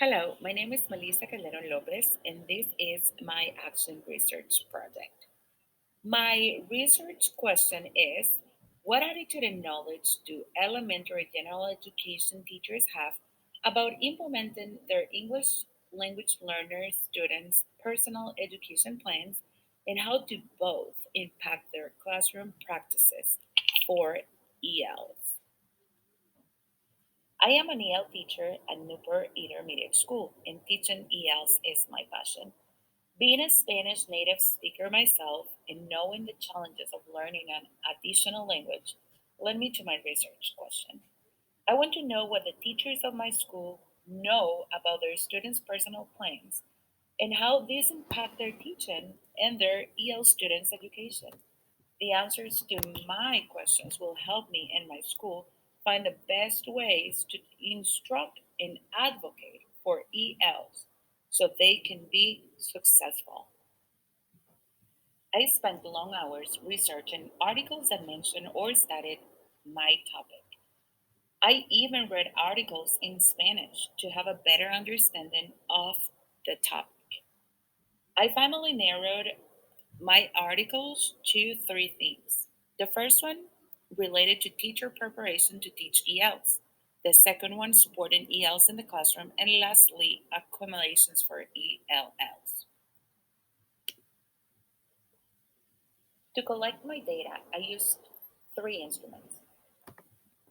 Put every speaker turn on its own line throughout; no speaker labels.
Hello, my name is Melissa Calderon Lopez, and this is my action research project. My research question is: what attitude and knowledge do elementary general education teachers have about implementing their English language learners' students' personal education plans, and how do both impact their classroom practices for ELs? I am an EL teacher at Newport Intermediate School, and teaching ELs is my passion. Being a Spanish native speaker myself and knowing the challenges of learning an additional language led me to my research question. I want to know what the teachers of my school know about their students' personal plans and how these impact their teaching and their EL students' education. The answers to my questions will help me and my school find the best ways to instruct and advocate for ELs so they can be successful. I spent long hours researching articles that mention or studied my topic. I even read articles in Spanish to have a better understanding of the topic. I finally narrowed my articles to three themes. The first one related to teacher preparation to teach ELs. The second one supporting ELs in the classroom. And lastly, accumulations for ELLs. To collect my data, I used three instruments: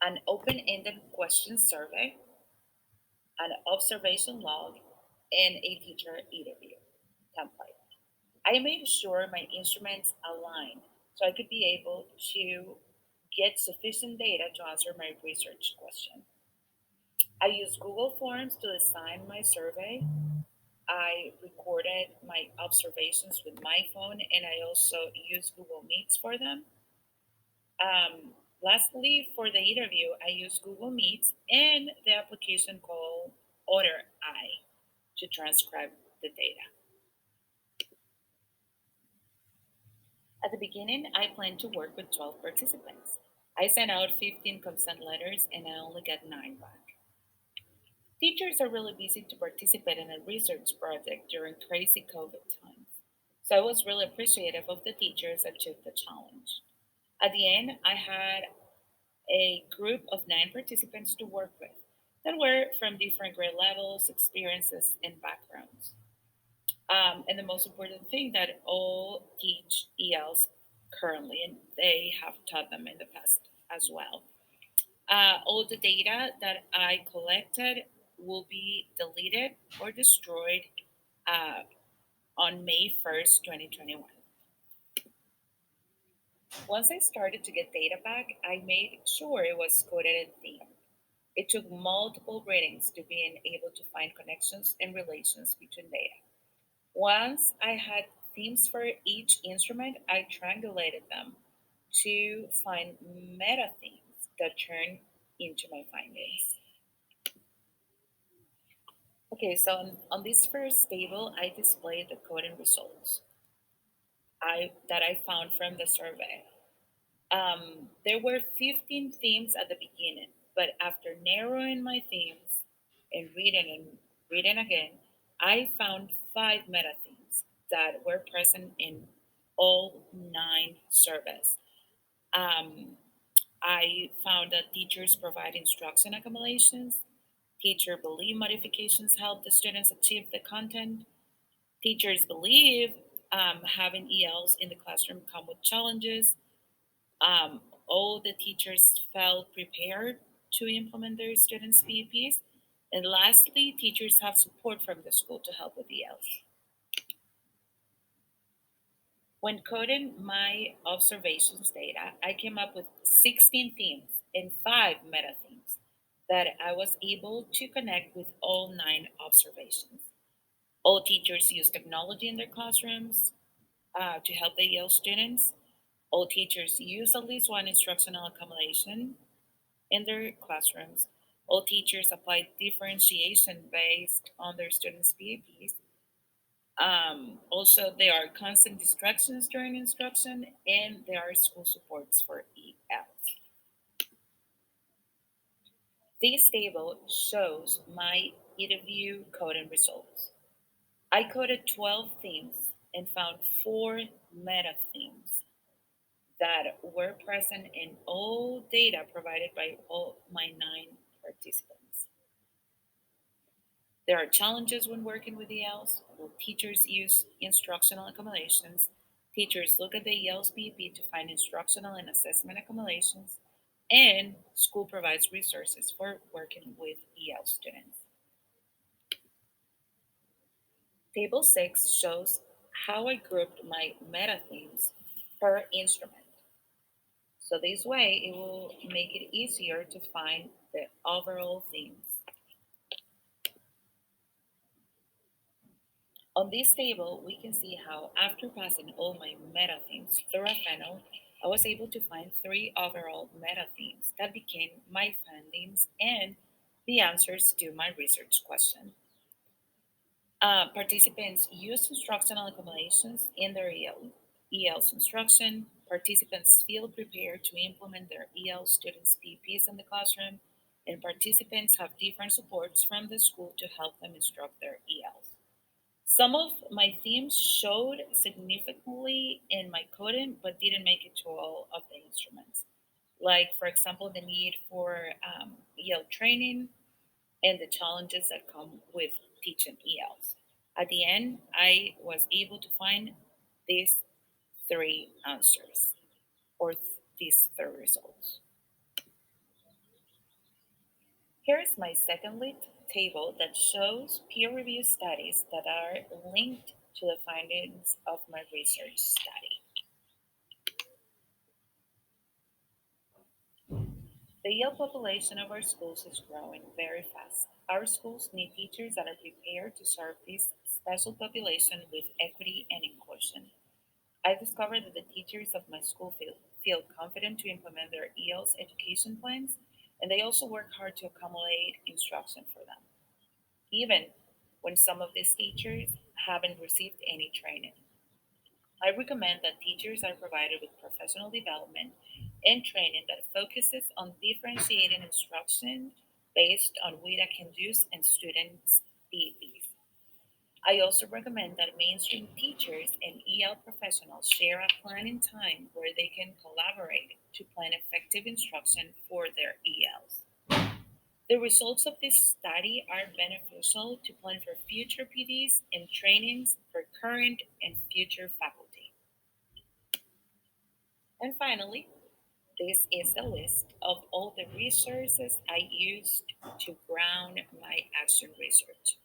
an open ended question survey, an observation log, and a teacher interview template. I made sure my instruments aligned so I could be able to get sufficient data to answer my research question. I used Google Forms to design my survey. I recorded my observations with my phone and I also used Google Meets for them. Lastly, for the interview, I used Google Meets and the application called Otter Eye to transcribe the data. At the beginning, I planned to work with 12 participants. I sent out 15 consent letters and I only got 9 back. Teachers are really busy to participate in a research project during crazy COVID times. So I was really appreciative of the teachers that took the challenge. At the end, I had a group of 9 participants to work with that were from different grade levels, experiences, and backgrounds. And the most important thing that all teach ELs currently, and they have taught them in the past as well. All the data that I collected will be deleted or destroyed uh, on May 1st, 2021. Once I started to get data back, I made sure it was coded and themed. It took multiple readings to being able to find connections and relations between data. Once I had themes for each instrument, I triangulated them to find meta themes that turned into my findings. Okay, so on this first table, I displayed the coding results that I found from the survey. There were 15 themes at the beginning, but after narrowing my themes and reading again, I found 5 meta themes that were present in all 9 surveys. Um, I found that teachers provide instruction accumulations. Teacher believe modifications help the students achieve the content. Teachers believe having ELs in the classroom come with challenges. All the teachers felt prepared to implement their students' PEPs. And lastly, teachers have support from the school to help with ELs. When coding my observations data, I came up with 16 themes and 5 meta themes that I was able to connect with all 9 observations. All teachers use technology in their classrooms to help the Yale students. All teachers use at least one instructional accommodation in their classrooms. All teachers apply differentiation based on their students' PAPs. Also, there are constant distractions during instruction, and there are school supports for ELs. This table shows my interview coding results. I coded 12 themes and found four meta themes that were present in all data provided by all my nine participants. There are challenges when working with ELs. Well, teachers use instructional accumulations. Teachers look at the EL's BP to find instructional and assessment accumulations. And school provides resources for working with EL students. Table 6 shows how I grouped my meta themes per instrument. So this way it will make it easier to find the overall themes. On this table, we can see how after passing all my meta themes through a funnel, I was able to find three overall meta themes that became my findings and the answers to my research question. Participants use instructional accumulations in their EL's instruction. Participants feel prepared to implement their EL students' PPs in the classroom, and participants have different supports from the school to help them instruct their ELs. Some of my themes showed significantly in my coding, but didn't make it to all of the instruments. Like, for example, the need for EL training and the challenges that come with teaching ELs. At the end, I was able to find these three answers or these three results. Here is my second lit table that shows peer-reviewed studies that are linked to the findings of my research study. The EL population of our schools is growing very fast. Our schools need teachers that are prepared to serve this special population with equity and inclusion. I discovered that the teachers of my school feel confident to implement their EL's education plans, and they also work hard to accommodate instruction for them, even when some of these teachers haven't received any training. I recommend that teachers are provided with professional development and training that focuses on differentiating instruction based on WIDA can do's and students' PEPs. I also recommend that mainstream teachers and EL professionals share a planning time where they can collaborate to plan effective instruction for their ELs. The results of this study are beneficial to plan for future PDs and trainings for current and future faculty. And finally, this is a list of all the resources I used to ground my action research.